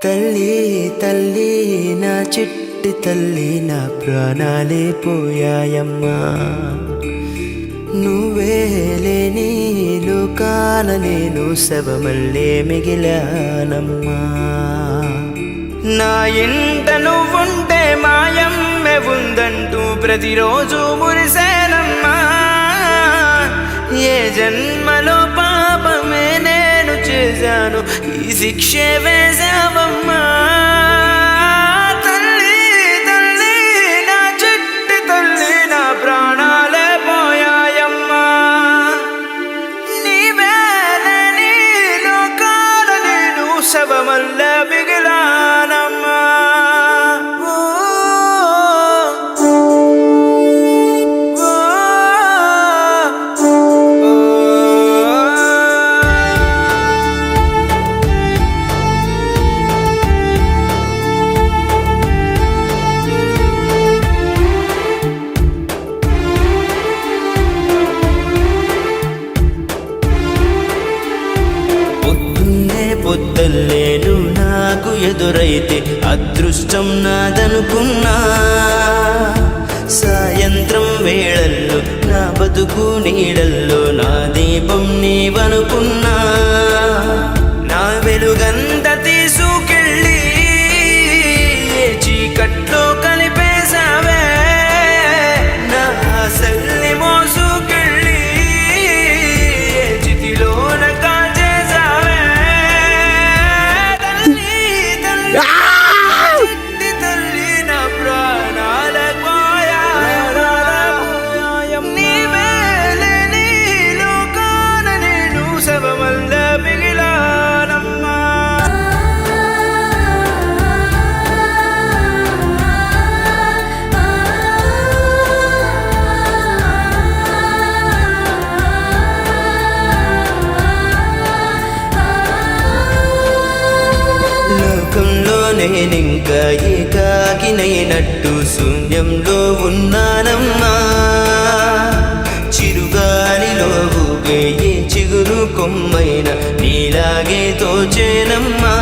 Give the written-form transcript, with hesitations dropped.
తల్లి తల్లి నా చిట్టి తల్లి నా ప్రాణాలే పోయాయమ్మా నువ్వే లేని లోకాన నేను శవమల్లే మిగిలానమ్మా నా ఇంట నువ్వుంటే మాయమ్మె ఉందంటూ ప్రతిరోజు మురిసేనమ్మా ఏ జన్మలో పాపమే నేను చేశాను ఈ శిక్షే వేశావమ్మా తల్లి తల్లి నా చిట్టి తల్లి నా ప్రాణాలే పోయాయమ్మా నీవే లేని లోకాల నేను శవమల్లే మిగిలానమ్మా పొద్దల్లేను నాకు ఎదురైతే అదృష్టం నాదనుకున్నా సాయంత్రం వేళల్లో నా బతుకు నీడల్లో నా దీపం నీవనుకున్నా నా వెలుగంత తీసుకెళ్ళి చీకట్లో కలిపేశావే నా ఆశల్ని మోసుకెళ్ళి చితిలోన నేనింకా ఏకాకినైనట్టు శూన్యంలో ఉన్నానమ్మా చిరుగాలిలో ఊగే ఏ చిగురు కొమ్మైన నీలాగే తోచేనమ్మా